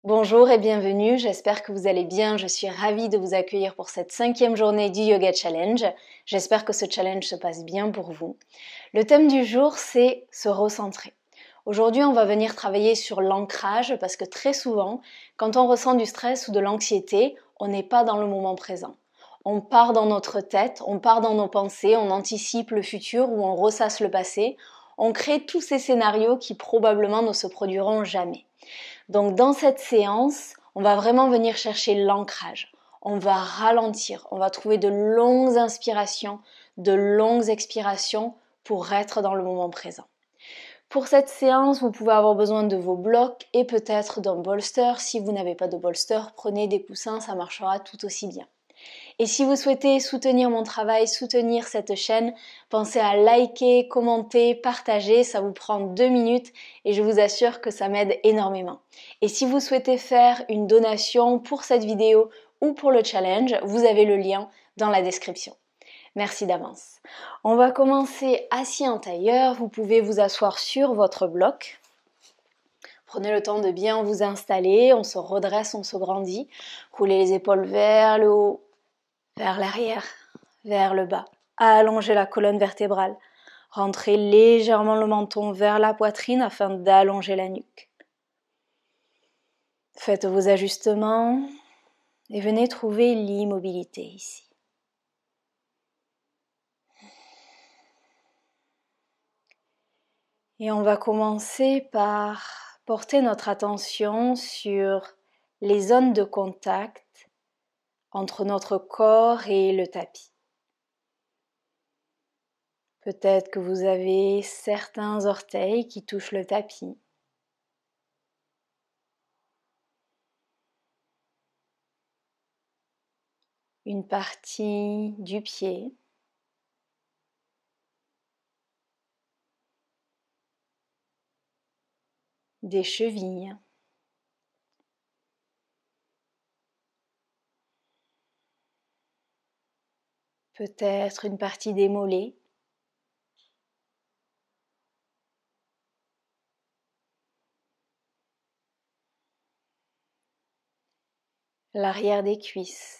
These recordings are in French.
Bonjour et bienvenue, j'espère que vous allez bien, je suis ravie de vous accueillir pour cette 5e journée du Yoga Challenge. J'espère que ce challenge se passe bien pour vous. Le thème du jour, c'est se recentrer. Aujourd'hui, on va venir travailler sur l'ancrage parce que très souvent, quand on ressent du stress ou de l'anxiété, on n'est pas dans le moment présent. On part dans notre tête, on part dans nos pensées, on anticipe le futur ou on ressasse le passé. On crée tous ces scénarios qui probablement ne se produiront jamais. Donc dans cette séance, on va vraiment venir chercher l'ancrage. On va ralentir, on va trouver de longues inspirations, de longues expirations pour être dans le moment présent. Pour cette séance, vous pouvez avoir besoin de vos blocs et peut-être d'un bolster. Si vous n'avez pas de bolster, prenez des coussins, ça marchera tout aussi bien. Et si vous souhaitez soutenir mon travail, soutenir cette chaîne, pensez à liker, commenter, partager, ça vous prend 2 minutes et je vous assure que ça m'aide énormément. Et si vous souhaitez faire une donation pour cette vidéo ou pour le challenge, vous avez le lien dans la description. Merci d'avance. On va commencer assis en tailleur, vous pouvez vous asseoir sur votre bloc. Prenez le temps de bien vous installer, on se redresse, on se grandit. Roulez les épaules vers le haut, vers l'arrière, vers le bas. Allongez la colonne vertébrale. Rentrez légèrement le menton vers la poitrine afin d'allonger la nuque. Faites vos ajustements et venez trouver l'immobilité ici. Et on va commencer par porter notre attention sur les zones de contact entre notre corps et le tapis. Peut-être que vous avez certains orteils qui touchent le tapis. Une partie du pied. Des chevilles. Peut-être une partie des mollets. L'arrière des cuisses.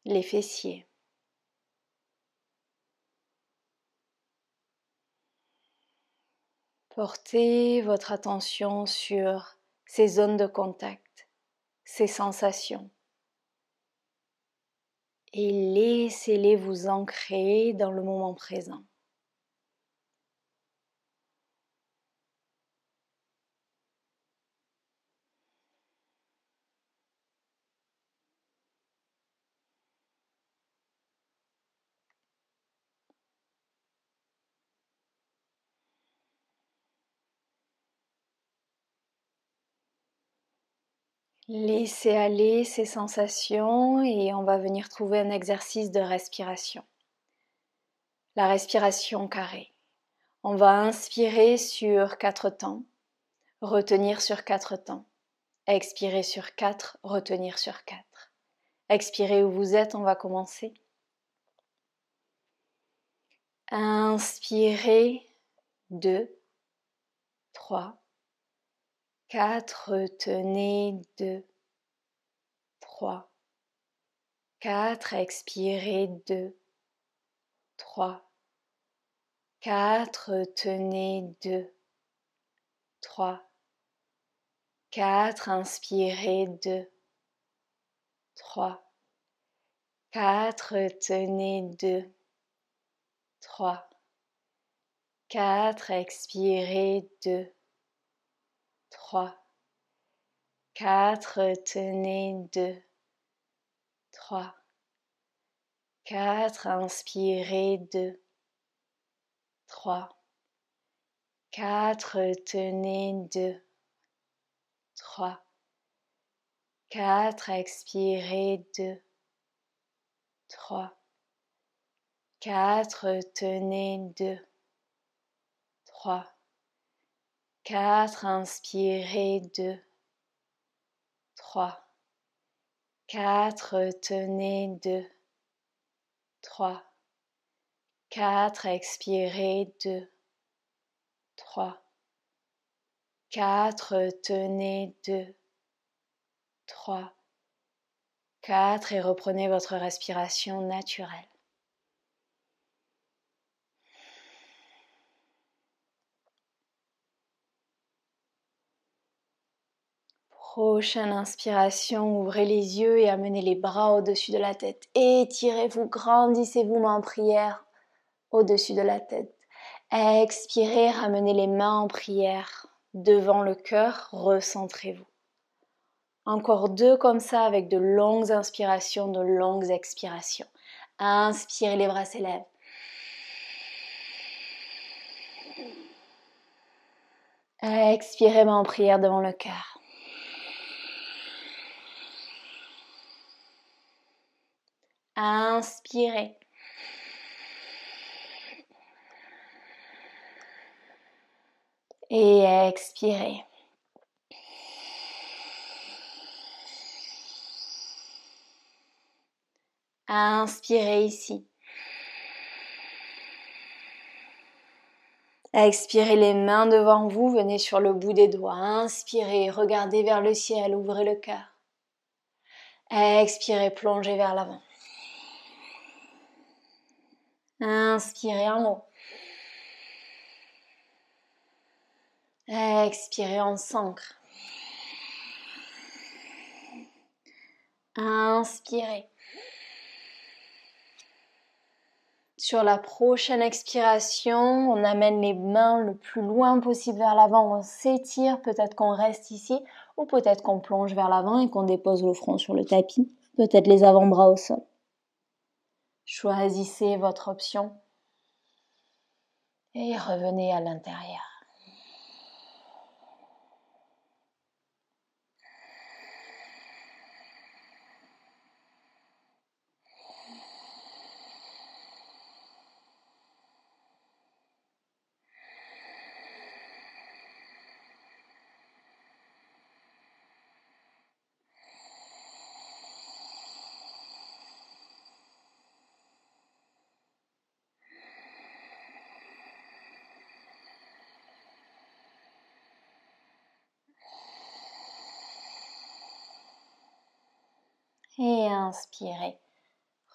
Les fessiers. Portez votre attention sur ces zones de contact, ces sensations. Et laissez-les vous ancrer dans le moment présent. Laissez aller ces sensations et on va venir trouver un exercice de respiration. La respiration carrée. On va inspirer sur 4 temps, retenir sur 4 temps, expirer sur 4, retenir sur 4. Expirez où vous êtes, on va commencer. Inspirez 2, 3, 4, retenez 2, 3, 4, expirez 2, 3, 4, retenez 2, 3, 4, inspirez 2, 3, 4, retenez 2, 3, 4, expirez 2, 3, 4, retenez 2, 3, 4, inspirez 2, 3, 4, retenez 2, 3, 4, expirez 2, 3, 4, retenez 2, 3, 4, inspirez 2, 3, 4, retenez 2, 3, 4, expirez 2, 3, 4, tenez 2, 3, 4 et reprenez votre respiration naturelle. Prochaine inspiration, ouvrez les yeux et amenez les bras au-dessus de la tête. Étirez-vous, grandissez-vous main en prière au-dessus de la tête. Expirez, ramenez les mains en prière devant le cœur, recentrez-vous. Encore 2 comme ça avec de longues inspirations, de longues expirations. Inspirez, les bras s'élèvent. Expirez, main en prière devant le cœur. Inspirez. Et expirez. Inspirez ici. Expirez les mains devant vous, venez sur le bout des doigts. Inspirez, regardez vers le ciel, ouvrez le cœur. Expirez, plongez vers l'avant. Inspirez en haut. Expirez en centre. Inspirez. Sur la prochaine expiration, on amène les mains le plus loin possible vers l'avant, on s'étire, peut-être qu'on reste ici, ou peut-être qu'on plonge vers l'avant et qu'on dépose le front sur le tapis, peut-être les avant-bras au sol. Choisissez votre option et revenez à l'intérieur. Et inspirez.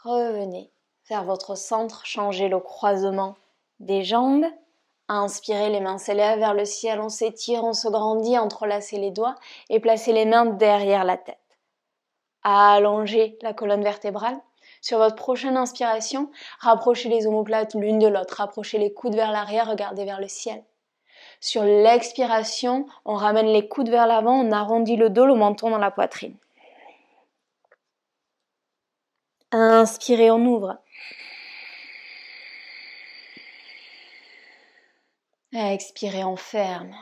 Revenez vers votre centre, changez le croisement des jambes. Inspirez, les mains s'élèvent vers le ciel, on s'étire, on se grandit, entrelacez les doigts et placez les mains derrière la tête. Allongez la colonne vertébrale. Sur votre prochaine inspiration, rapprochez les omoplates l'une de l'autre, rapprochez les coudes vers l'arrière, regardez vers le ciel. Sur l'expiration, on ramène les coudes vers l'avant, on arrondit le dos, le menton dans la poitrine. Inspirez, on ouvre. Expirez, on ferme.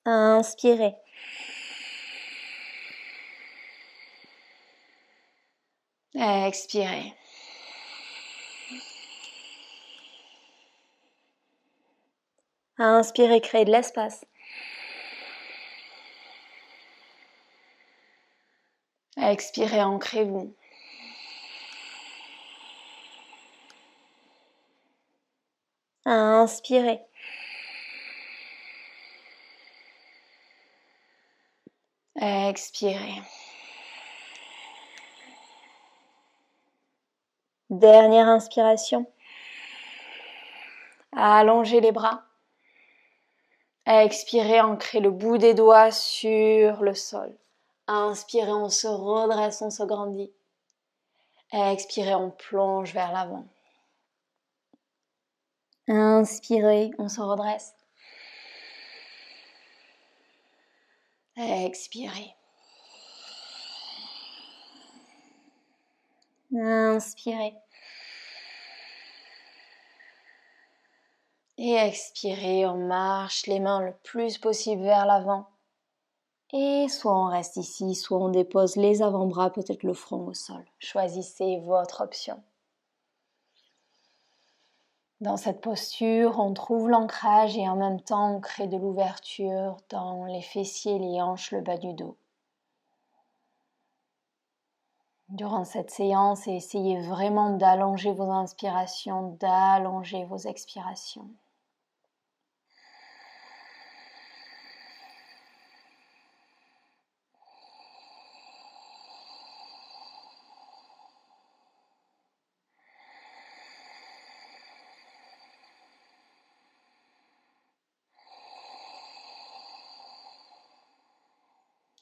Inspirez. Expirez. Inspirez, créez de l'espace. Expirez, ancrez-vous. Inspirez. Expirez. Dernière inspiration. Allongez les bras. Expirez, ancrez le bout des doigts sur le sol. Inspirez, on se redresse, on se grandit. Expirez, on plonge vers l'avant. Inspirez, on se redresse. Expirez. Inspirez. Et expirez, on marche les mains le plus possible vers l'avant. Et soit on reste ici, soit on dépose les avant-bras, peut-être le front au sol. Choisissez votre option. Dans cette posture, on trouve l'ancrage et en même temps on crée de l'ouverture dans les fessiers, les hanches, le bas du dos. durant cette séance et essayez vraiment d'allonger vos inspirations, d'allonger vos expirations.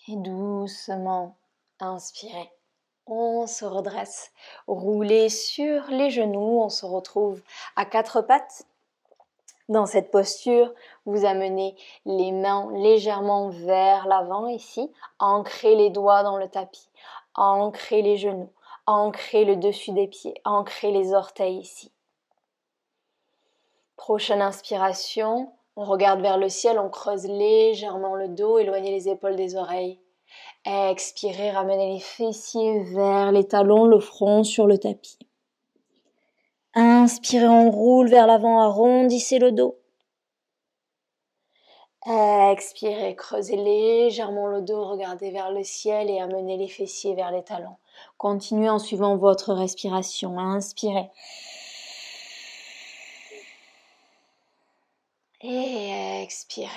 Et doucement, inspirez. On se redresse, roulez sur les genoux, on se retrouve à quatre pattes. Dans cette posture, vous amenez les mains légèrement vers l'avant ici, ancrez les doigts dans le tapis, ancrez les genoux, ancrez le dessus des pieds, ancrez les orteils ici. Prochaine inspiration, on regarde vers le ciel, on creuse légèrement le dos, éloignez les épaules des oreilles. Expirez, ramenez les fessiers vers les talons, le front sur le tapis. Inspirez, on roule vers l'avant, arrondissez le dos. Expirez, creusez légèrement le dos, regardez vers le ciel et amenez les fessiers vers les talons. Continuez en suivant votre respiration. Inspirez. Et expirez.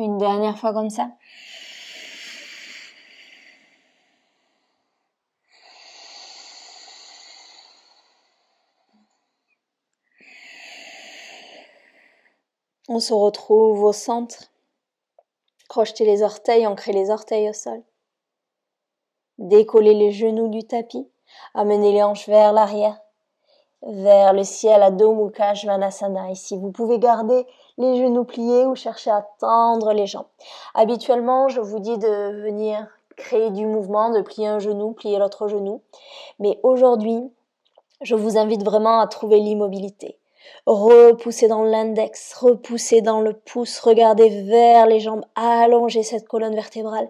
Une dernière fois comme ça. On se retrouve au centre. Crochetez les orteils, ancrez les orteils au sol. Décollez les genoux du tapis. Amenez les hanches vers l'arrière, vers le ciel, Adho Mukha Svanasana. Ici, vous pouvez garder les genoux pliés ou chercher à tendre les jambes. Habituellement, je vous dis de venir créer du mouvement, de plier un genou, plier l'autre genou. Mais aujourd'hui, je vous invite vraiment à trouver l'immobilité. Repoussez dans l'index, repoussez dans le pouce, regardez vers les jambes, allongez cette colonne vertébrale.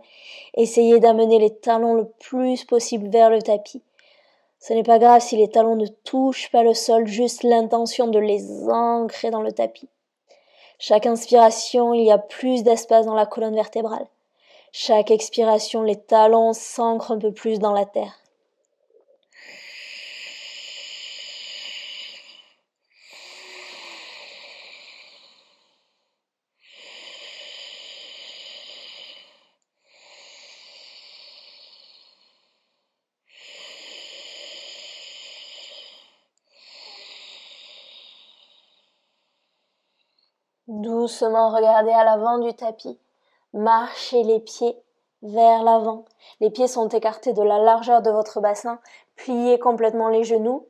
Essayez d'amener les talons le plus possible vers le tapis. Ce n'est pas grave si les talons ne touchent pas le sol, juste l'intention de les ancrer dans le tapis. Chaque inspiration, il y a plus d'espace dans la colonne vertébrale. Chaque expiration, les talons s'ancrent un peu plus dans la terre. Doucement, regardez à l'avant du tapis. Marchez les pieds vers l'avant. Les pieds sont écartés de la largeur de votre bassin. Pliez complètement les genoux.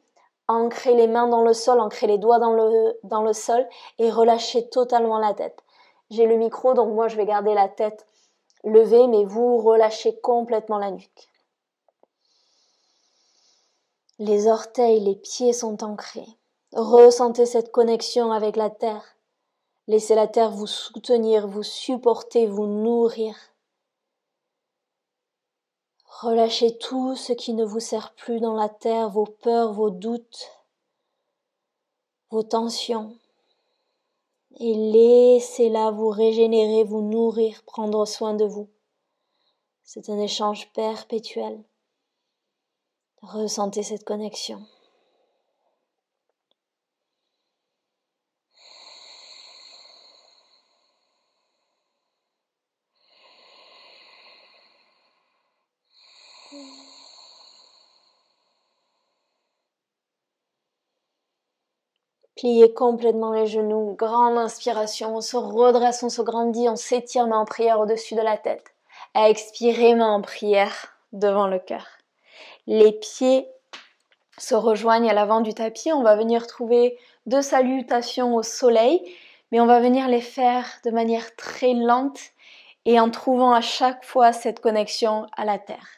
Ancrez les mains dans le sol, ancrez les doigts dans le sol et relâchez totalement la tête. J'ai le micro, donc moi je vais garder la tête levée, mais vous relâchez complètement la nuque. Les orteils, les pieds sont ancrés. Ressentez cette connexion avec la terre. Laissez la terre vous soutenir, vous supporter, vous nourrir. Relâchez tout ce qui ne vous sert plus dans la terre, vos peurs, vos doutes, vos tensions. Et laissez-la vous régénérer, vous nourrir, prendre soin de vous. C'est un échange perpétuel. Ressentez cette connexion. Pliez complètement les genoux, grande inspiration, on se redresse, on se grandit, on s'étire, main en prière au-dessus de la tête. Expirez, main en prière devant le cœur. Les pieds se rejoignent à l'avant du tapis, on va venir trouver 2 salutations au soleil, mais on va venir les faire de manière très lente et en trouvant à chaque fois cette connexion à la terre.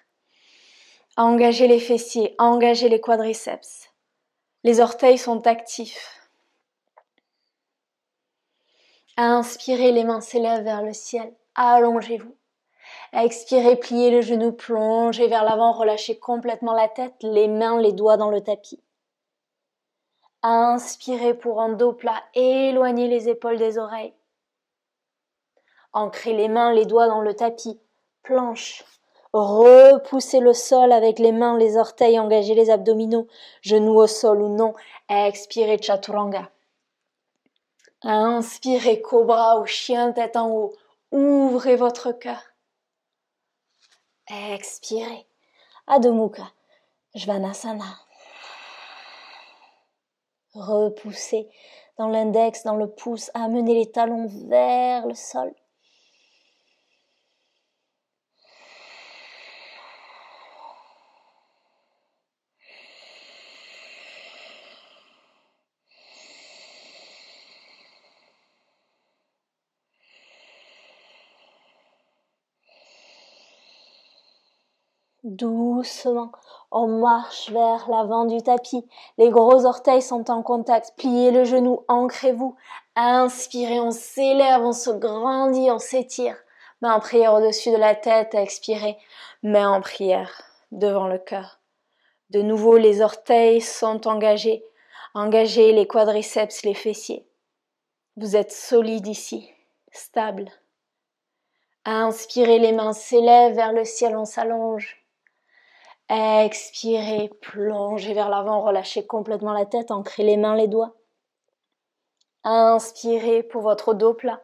Engagez les fessiers, engagez les quadriceps. Les orteils sont actifs. Inspirez, les mains s'élèvent vers le ciel. Allongez-vous. Expirez, pliez le genou, plongez vers l'avant, relâchez complètement la tête, les mains, les doigts dans le tapis. Inspirez pour un dos plat, éloignez les épaules des oreilles. Ancrez les mains, les doigts dans le tapis, planche. Repoussez le sol avec les mains, les orteils, engagez les abdominaux, genoux au sol ou non. Expirez, chaturanga. Inspirez, cobra ou chien tête en haut. Ouvrez votre cœur. Expirez, Adho Mukha, Svanasana. Repoussez dans l'index, dans le pouce, amenez les talons vers le sol. Doucement, on marche vers l'avant du tapis. Les gros orteils sont en contact. Pliez le genou, ancrez-vous. Inspirez, on s'élève, on se grandit, on s'étire. Main en prière au-dessus de la tête, expirez. Main en prière devant le cœur. De nouveau, les orteils sont engagés. Engagez les quadriceps, les fessiers. Vous êtes solide ici, stable. Inspirez, les mains s'élèvent vers le ciel, on s'allonge. Expirez, plongez vers l'avant, relâchez complètement la tête, ancrez les mains, les doigts. Inspirez pour votre dos plat.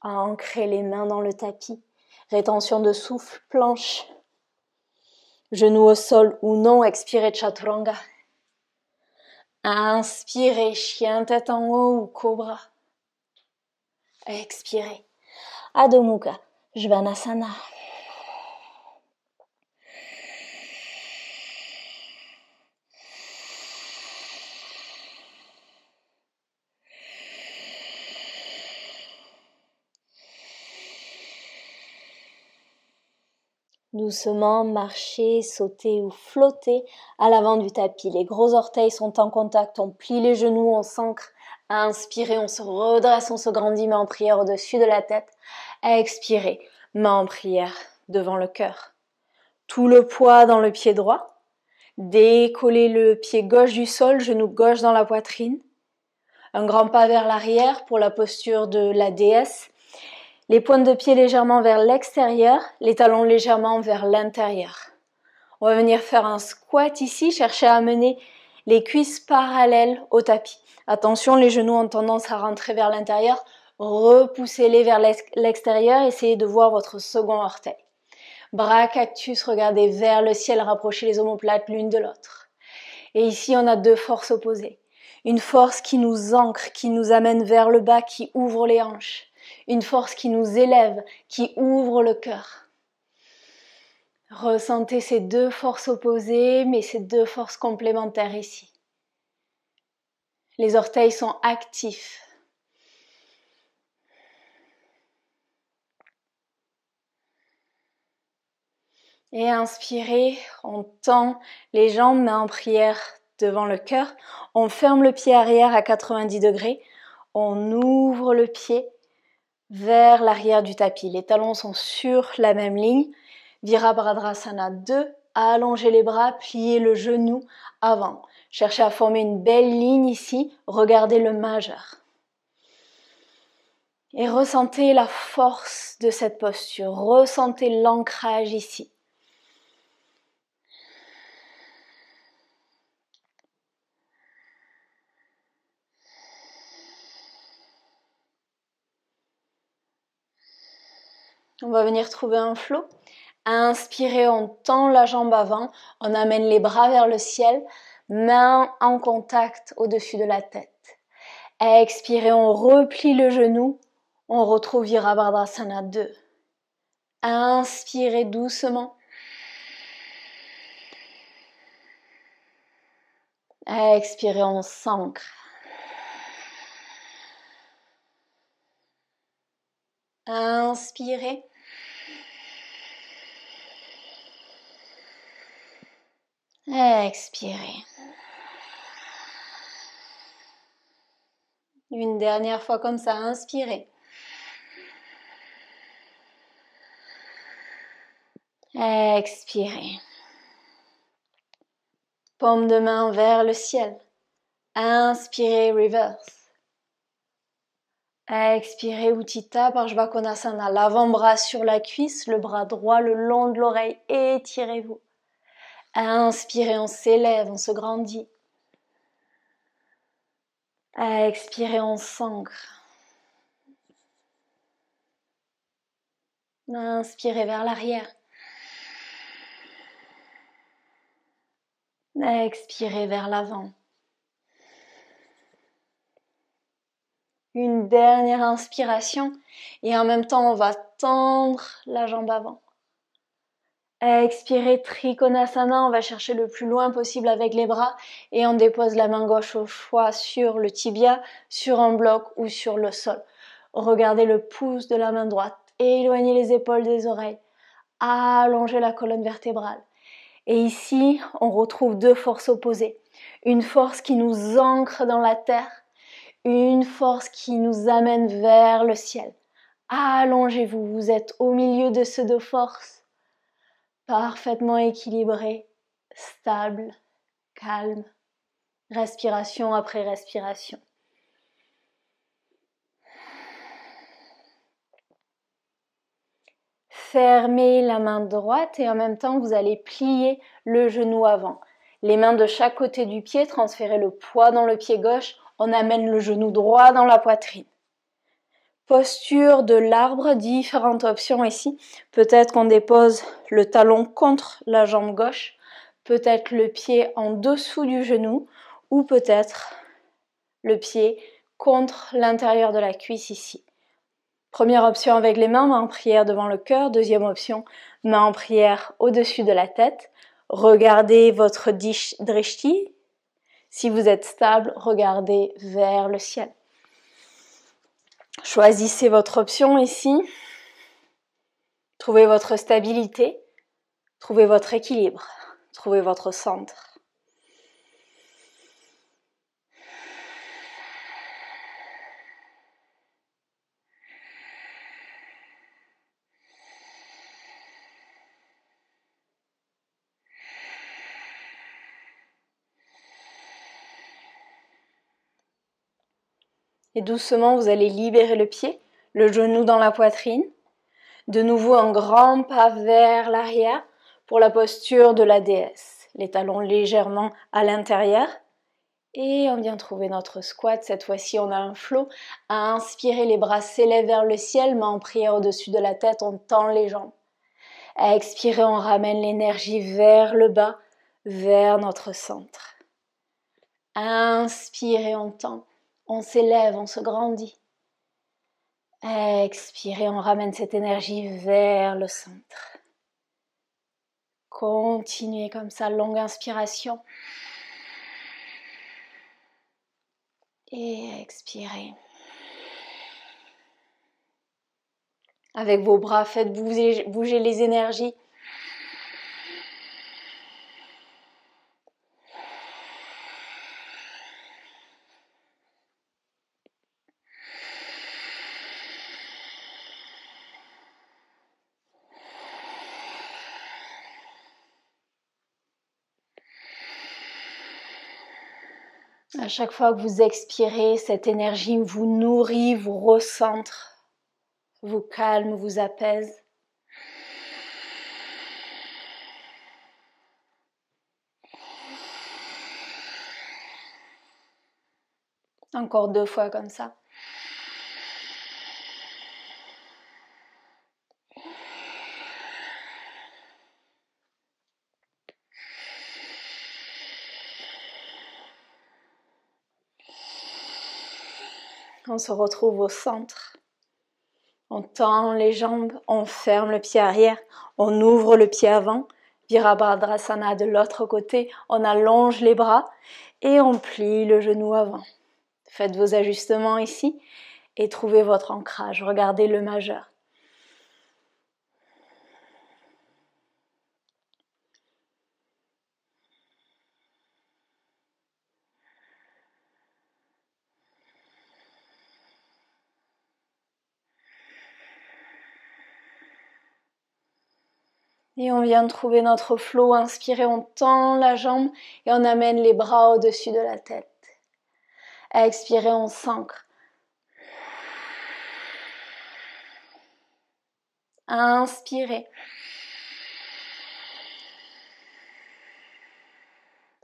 Ancrez les mains dans le tapis. Rétention de souffle, planche. Genoux au sol ou non, expirez, chaturanga. Inspirez, chien tête en haut ou cobra. Expirez, Adho Mukha, Svanasana. Doucement, marchez, sautez ou flottez à l'avant du tapis. Les gros orteils sont en contact, on plie les genoux, on s'ancre. Inspirez, on se redresse, on se grandit, main en prière au-dessus de la tête. Expirez, main en prière devant le cœur. Tout le poids dans le pied droit. Décollez le pied gauche du sol, genou gauche dans la poitrine. Un grand pas vers l'arrière pour la posture de la déesse. Les pointes de pied légèrement vers l'extérieur, les talons légèrement vers l'intérieur. On va venir faire un squat ici, chercher à amener les cuisses parallèles au tapis. Attention, les genoux ont tendance à rentrer vers l'intérieur. Repoussez-les vers l'extérieur, essayez de voir votre second orteil. Bras cactus, regardez vers le ciel, rapprochez les omoplates l'une de l'autre. Et ici, on a deux forces opposées. Une force qui nous ancre, qui nous amène vers le bas, qui ouvre les hanches. Une force qui nous élève, qui ouvre le cœur. Ressentez ces deux forces opposées, mais ces deux forces complémentaires ici. Les orteils sont actifs. Et inspirez, on tend les jambes, mains en prière devant le cœur. On ferme le pied arrière à 90 degrés. On ouvre le pied vers l'arrière du tapis. Les talons sont sur la même ligne. Virabhadrasana 2. Allongez les bras, pliez le genou avant. Cherchez à former une belle ligne ici. Regardez le majeur. Et ressentez la force de cette posture. Ressentez l'ancrage ici. On va venir trouver un flow. Inspirez, on tend la jambe avant, on amène les bras vers le ciel, mains en contact au-dessus de la tête. Expirez, on replie le genou, on retrouve Virabhadrasana 2. Inspirez doucement. Expirez, on s'ancre. Inspirez. Expirez. Une dernière fois comme ça, inspirez. Expirez. Paume de main vers le ciel. Inspirez, reverse. Expirez, Utthita Parsvakonasana. L'avant-bras sur la cuisse, le bras droit le long de l'oreille. Étirez-vous. Inspirez, on s'élève, on se grandit. Expirez, on s'ancre. Inspirez vers l'arrière. Expirez vers l'avant. Une dernière inspiration et en même temps on va tendre la jambe avant. Expirez, Trikonasana, on va chercher le plus loin possible avec les bras et on dépose la main gauche au choix sur le tibia, sur un bloc ou sur le sol. Regardez le pouce de la main droite, éloignez les épaules des oreilles, allongez la colonne vertébrale. Et ici, on retrouve deux forces opposées. Une force qui nous ancre dans la terre, une force qui nous amène vers le ciel. Allongez-vous, vous êtes au milieu de ces deux forces, parfaitement équilibré, stable, calme, respiration après respiration. Fermez la main droite et en même temps vous allez plier le genou avant. Les mains de chaque côté du pied, transférez le poids dans le pied gauche, on amène le genou droit dans la poitrine. Posture de l'arbre, différentes options ici. Peut-être qu'on dépose le talon contre la jambe gauche, peut-être le pied en dessous du genou ou peut-être le pied contre l'intérieur de la cuisse ici. Première option avec les mains, main en prière devant le cœur. Deuxième option, main en prière au-dessus de la tête. Regardez votre drishti. Si vous êtes stable, regardez vers le ciel. Choisissez votre option ici. Trouvez votre stabilité. Trouvez votre équilibre. Trouvez votre centre. Et doucement, vous allez libérer le pied, le genou dans la poitrine. De nouveau, un grand pas vers l'arrière pour la posture de la déesse. Les talons légèrement à l'intérieur. Et on vient trouver notre squat. Cette fois-ci, on a un flow. À inspirer, les bras s'élèvent vers le ciel, main en prière au-dessus de la tête, on tend les jambes. À expirer, on ramène l'énergie vers le bas, vers notre centre. À inspirer, on tend. On s'élève, on se grandit. Expirez, on ramène cette énergie vers le centre. Continuez comme ça, longue inspiration. Et expirez. Avec vos bras, faites bouger les énergies. À chaque fois que vous expirez, cette énergie vous nourrit, vous recentre, vous calme, vous apaise. Encore 2 fois comme ça. On se retrouve au centre. On tend les jambes, on ferme le pied arrière, on ouvre le pied avant. Virabhadrasana de l'autre côté, on allonge les bras et on plie le genou avant. Faites vos ajustements ici et trouvez votre ancrage. Regardez le majeur. Et on vient de trouver notre flow. Inspirez, on tend la jambe et on amène les bras au-dessus de la tête. Expirez, on s'ancre. Inspirez.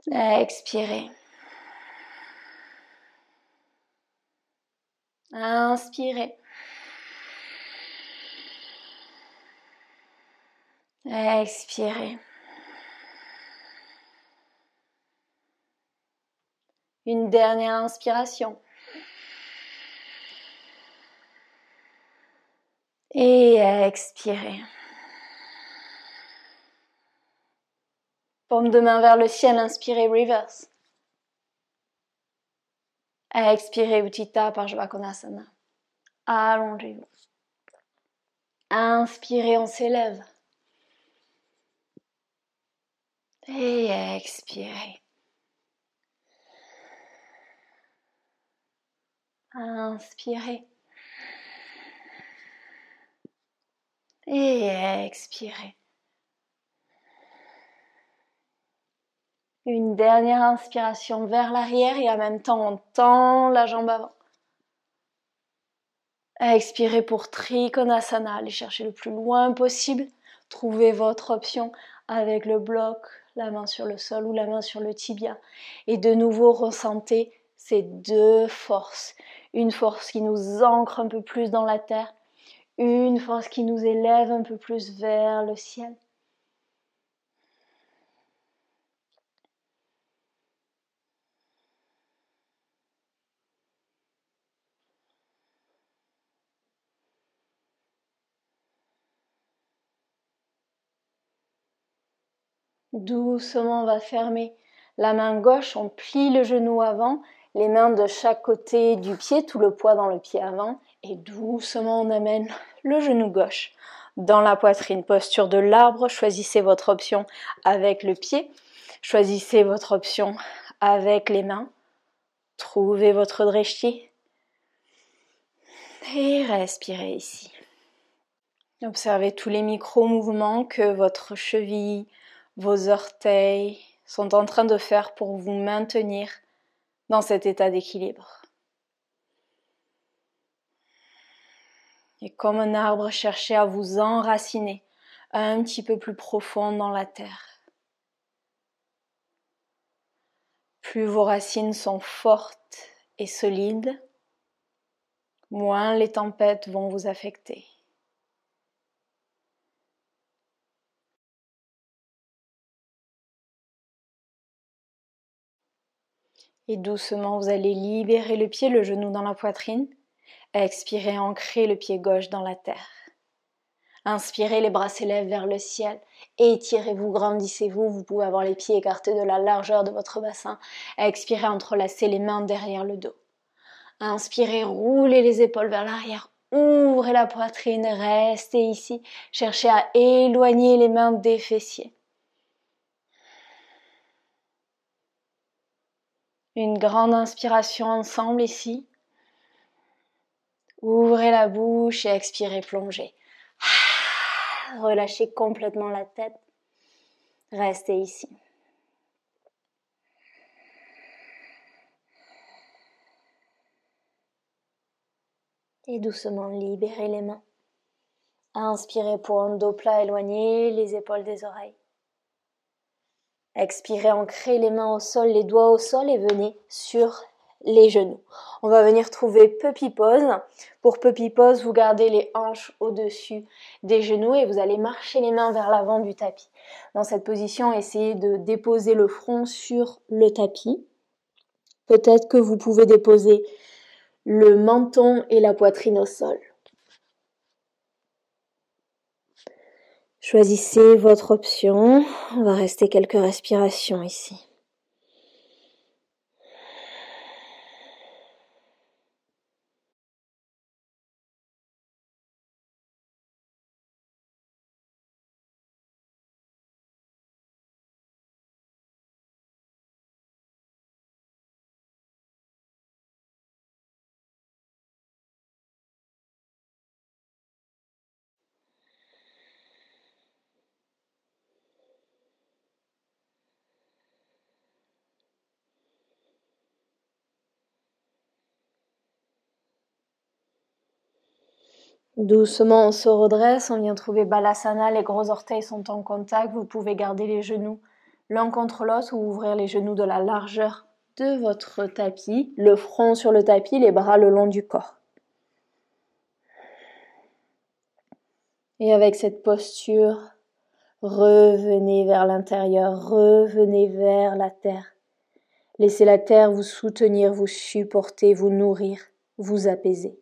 Expirez. Inspirez. Expirez. Une dernière inspiration. Et expirez. Paume de main vers le ciel, inspirez, reverse. Expirez, Utthita Parsvakonasana. Allongez-vous. Inspirez, on s'élève. Et expirez. Inspirez. Et expirez. Une dernière inspiration vers l'arrière et en même temps on tend la jambe avant. Expirez pour Trikonasana, allez chercher le plus loin possible. Trouvez votre option avec le bloc, la main sur le sol ou la main sur le tibia. Et de nouveau ressentez ces deux forces. Une force qui nous ancre un peu plus dans la terre, une force qui nous élève un peu plus vers le ciel. Doucement, on va fermer la main gauche, on plie le genou avant, les mains de chaque côté du pied, tout le poids dans le pied avant, et doucement on amène le genou gauche dans la poitrine. Posture de l'arbre, choisissez votre option avec le pied, choisissez votre option avec les mains, trouvez votre drishti et respirez ici. Observez tous les micro-mouvements que votre cheville, vos orteils sont en train de faire pour vous maintenir dans cet état d'équilibre. Et comme un arbre, cherchez à vous enraciner un petit peu plus profond dans la terre. Plus vos racines sont fortes et solides, moins les tempêtes vont vous affecter. Et doucement, vous allez libérer le pied, le genou dans la poitrine. Expirez, ancrez le pied gauche dans la terre. Inspirez, les bras s'élèvent vers le ciel. Étirez-vous, grandissez-vous. Vous pouvez avoir les pieds écartés de la largeur de votre bassin. Expirez, entrelacez les mains derrière le dos. Inspirez, roulez les épaules vers l'arrière. Ouvrez la poitrine, restez ici. Cherchez à éloigner les mains des fessiers. Une grande inspiration ensemble ici. Ouvrez la bouche et expirez, plongez. Relâchez complètement la tête. Restez ici. Et doucement libérez les mains. Inspirez pour un dos plat, éloignez les épaules des oreilles. Expirez, ancrez les mains au sol, les doigts au sol et venez sur les genoux. On va venir trouver puppy pose. Pour puppy pose, vous gardez les hanches au-dessus des genoux et vous allez marcher les mains vers l'avant du tapis. Dans cette position, essayez de déposer le front sur le tapis. Peut-être que vous pouvez déposer le menton et la poitrine au sol. Choisissez votre option. On va rester quelques respirations ici. Doucement, on se redresse, on vient trouver Balasana, les gros orteils sont en contact, vous pouvez garder les genoux l'un contre l'autre ou ouvrir les genoux de la largeur de votre tapis, le front sur le tapis, les bras le long du corps. Et avec cette posture, revenez vers l'intérieur, revenez vers la terre. Laissez la terre vous soutenir, vous supporter, vous nourrir, vous apaiser.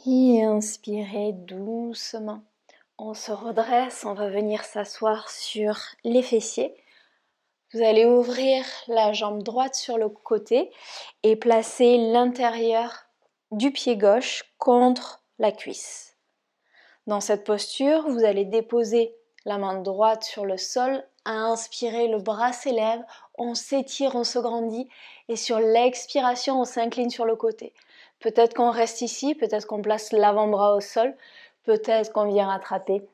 Et inspirez doucement. On se redresse, on va venir s'asseoir sur les fessiers. Vous allez ouvrir la jambe droite sur le côté et placer l'intérieur du pied gauche contre la cuisse. Dans cette posture, vous allez déposer la main droite sur le sol. À inspirer, le bras s'élève, on s'étire, on se grandit et sur l'expiration, on s'incline sur le côté. Peut-être qu'on reste ici, peut-être qu'on place l'avant-bras au sol, peut-être qu'on vient attraper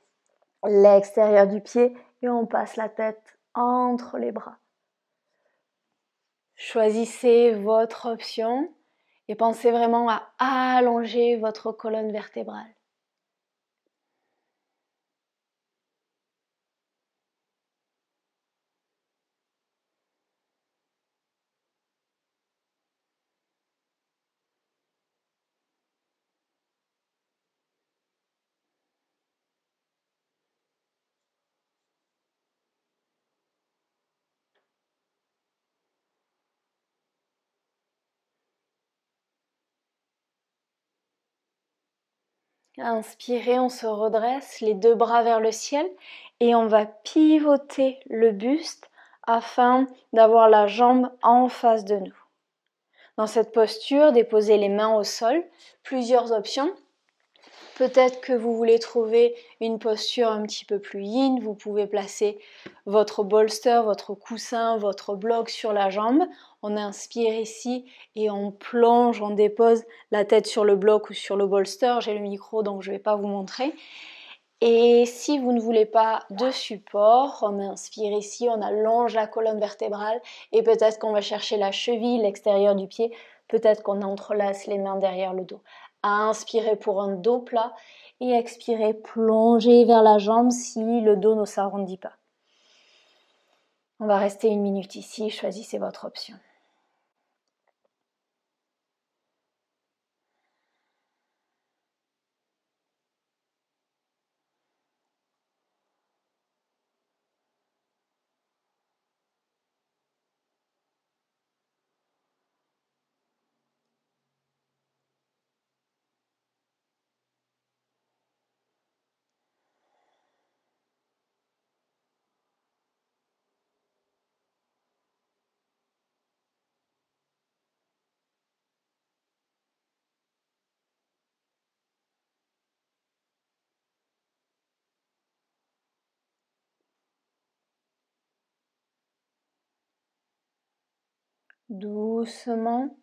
l'extérieur du pied et on passe la tête entre les bras. Choisissez votre option et pensez vraiment à allonger votre colonne vertébrale. Inspirez, on se redresse, les deux bras vers le ciel et on va pivoter le buste afin d'avoir la jambe en face de nous. Dans cette posture, déposez les mains au sol, plusieurs options. Peut-être que vous voulez trouver une posture un petit peu plus yin, vous pouvez placer votre bolster, votre coussin, votre bloc sur la jambe. On inspire ici et on plonge, on dépose la tête sur le bloc ou sur le bolster. J'ai le micro donc je ne vais pas vous montrer. Et si vous ne voulez pas de support, on inspire ici, on allonge la colonne vertébrale et peut-être qu'on va chercher la cheville, l'extérieur du pied, peut-être qu'on entrelace les mains derrière le dos. Inspirez pour un dos plat et expirez, plongez vers la jambe si le dos ne s'arrondit pas. On va rester 1 minute ici, choisissez votre option. Doucement,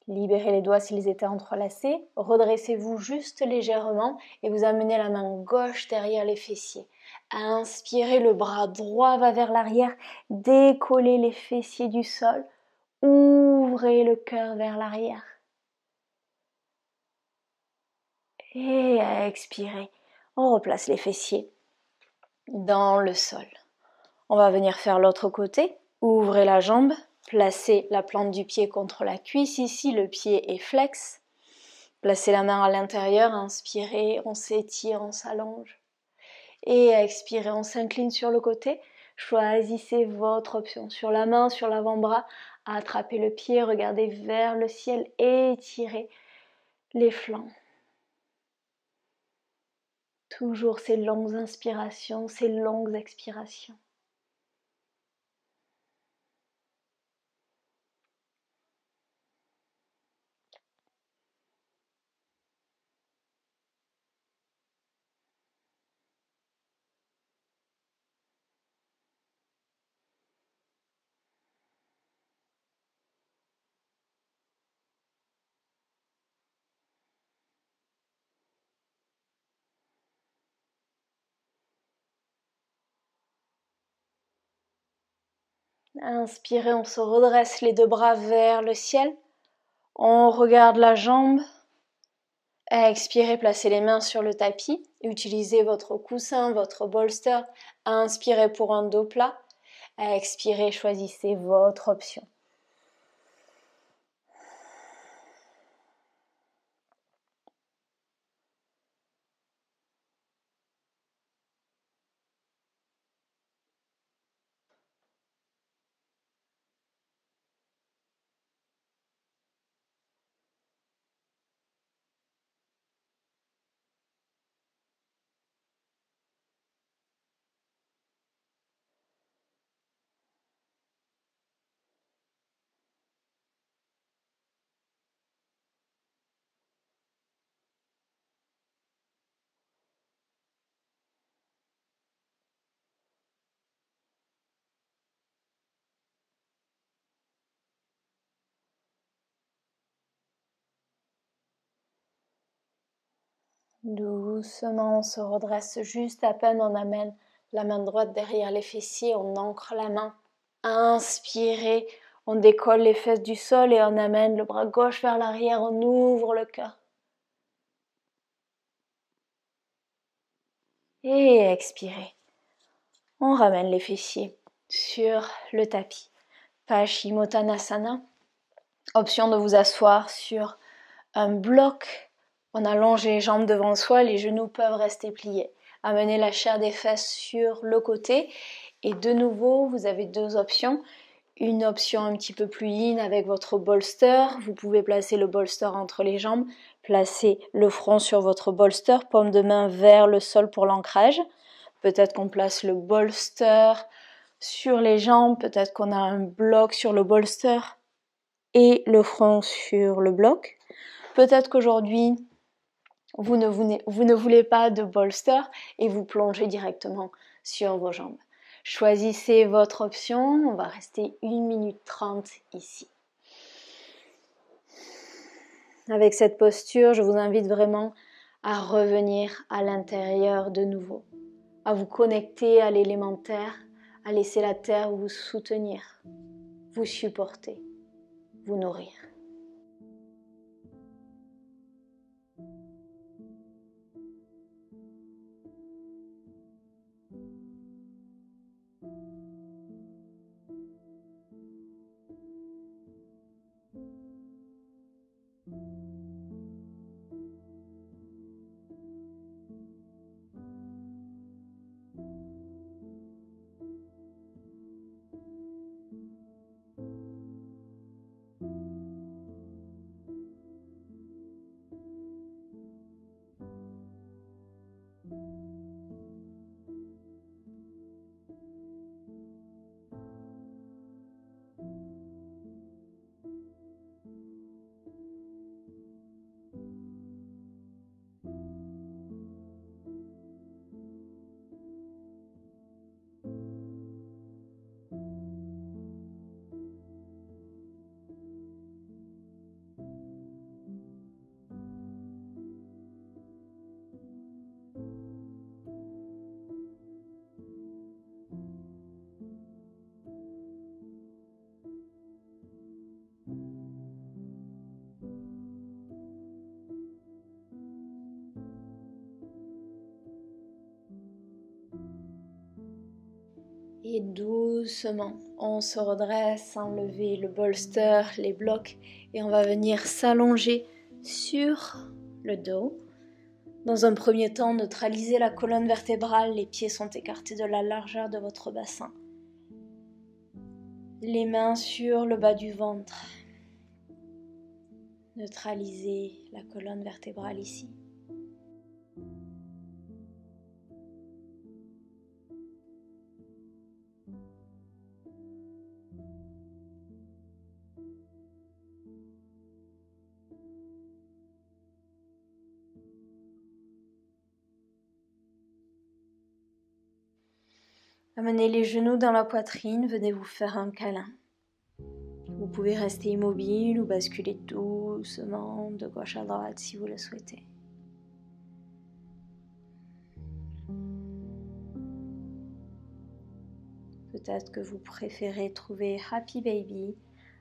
libérez les doigts s'ils étaient entrelacés, redressez-vous juste légèrement et vous amenez la main gauche derrière les fessiers. Inspirez, le bras droit va vers l'arrière, décollez les fessiers du sol, ouvrez le cœur vers l'arrière. Et expirez, on replace les fessiers dans le sol. On va venir faire l'autre côté, ouvrez la jambe. Placez la plante du pied contre la cuisse, ici le pied est flex. Placez la main à l'intérieur, inspirez, on s'étire, on s'allonge. Et expirez, on s'incline sur le côté. Choisissez votre option. Sur la main, sur l'avant-bras, attrapez le pied, regardez vers le ciel, étirez. les flancs. Toujours ces longues inspirations, ces longues expirations. Inspirez, on se redresse les deux bras vers le ciel. On regarde la jambe. Expirez, placez les mains sur le tapis. Utilisez votre coussin, votre bolster. Inspirez pour un dos plat. Expirez, choisissez votre option. Doucement, on se redresse juste à peine, on amène la main droite derrière les fessiers, on ancre la main. Inspirez, on décolle les fesses du sol et on amène le bras gauche vers l'arrière, on ouvre le cœur. Et expirez. On ramène les fessiers sur le tapis. Paschimottanasana. Option de vous asseoir sur un bloc. On allonge les jambes devant soi, les genoux peuvent rester pliés. Amenez la chair des fesses sur le côté. Et de nouveau, vous avez deux options. Une option un petit peu plus in avec votre bolster. Vous pouvez placer le bolster entre les jambes. Placez le front sur votre bolster, paume de main vers le sol pour l'ancrage. Peut-être qu'on place le bolster sur les jambes. Peut-être qu'on a un bloc sur le bolster et le front sur le bloc. Peut-être qu'aujourd'hui, vous ne voulez pas de bolster et vous plongez directement sur vos jambes. Choisissez votre option, on va rester 1 minute 30 ici. Avec cette posture, je vous invite vraiment à revenir à l'intérieur de nouveau, à vous connecter à l'élémentaire, à laisser la terre vous soutenir, vous supporter, vous nourrir. Et doucement, on se redresse, enlever le bolster, les blocs, et on va venir s'allonger sur le dos. Dans un premier temps, neutralisez la colonne vertébrale, les pieds sont écartés de la largeur de votre bassin. Les mains sur le bas du ventre. Neutralisez la colonne vertébrale ici. Amenez les genoux dans la poitrine, venez vous faire un câlin. Vous pouvez rester immobile ou basculer doucement de gauche à droite si vous le souhaitez. Peut-être que vous préférez trouver Happy Baby,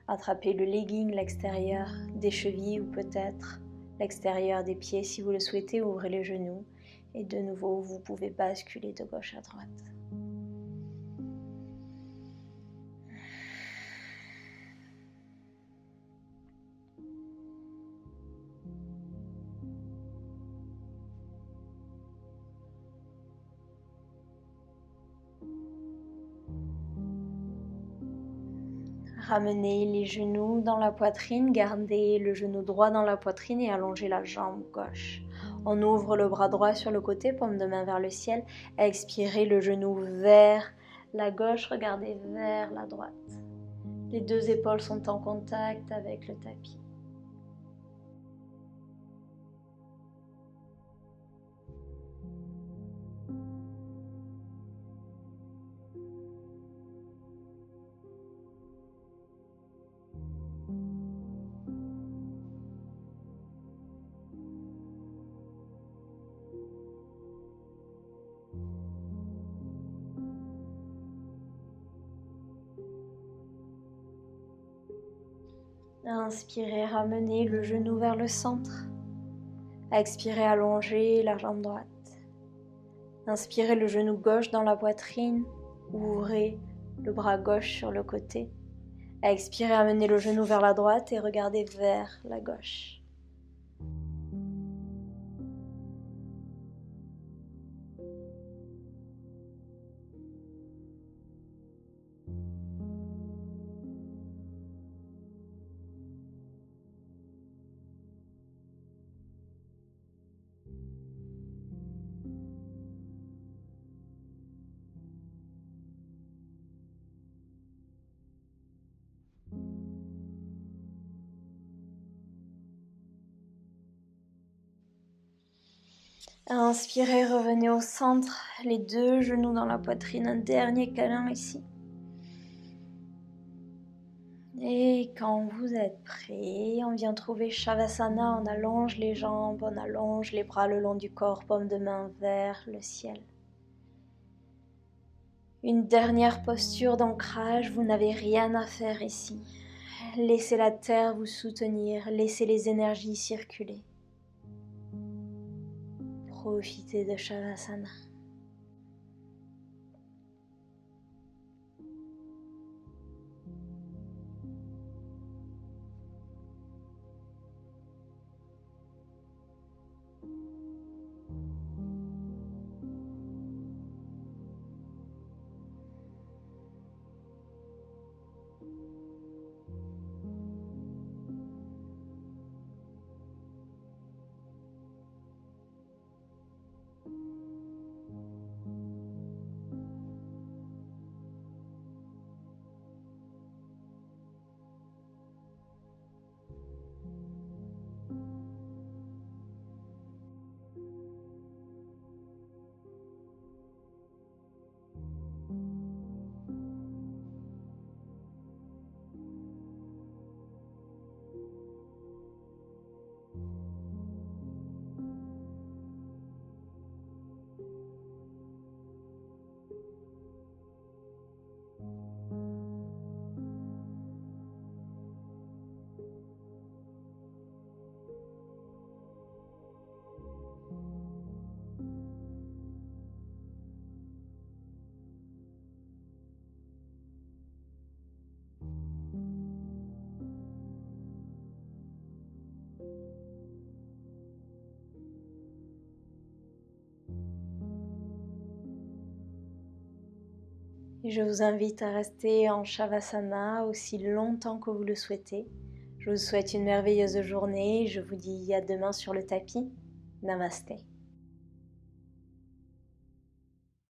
attraper le legging, l'extérieur des chevilles ou peut-être l'extérieur des pieds si vous le souhaitez, ouvrez les genoux et de nouveau vous pouvez basculer de gauche à droite. Ramenez les genoux dans la poitrine, gardez le genou droit dans la poitrine et allongez la jambe gauche. On ouvre le bras droit sur le côté, paume de main vers le ciel. Expirez le genou vers la gauche, regardez vers la droite. Les deux épaules sont en contact avec le tapis. Inspirez, ramenez le genou vers le centre. Expirez, allongez la jambe droite. Inspirez le genou gauche dans la poitrine. Ouvrez le bras gauche sur le côté. Expirez, amenez le genou vers la droite et regardez vers la gauche. Inspirez, revenez au centre, les deux genoux dans la poitrine, un dernier câlin ici. Et quand vous êtes prêt, on vient trouver Shavasana, on allonge les jambes, on allonge les bras le long du corps, paume de main vers le ciel. Une dernière posture d'ancrage, vous n'avez rien à faire ici. Laissez la terre vous soutenir, laissez les énergies circuler. Profitez de Shavasana. Et je vous invite à rester en Shavasana aussi longtemps que vous le souhaitez. Je vous souhaite une merveilleuse journée. Je vous dis à demain sur le tapis. Namasté.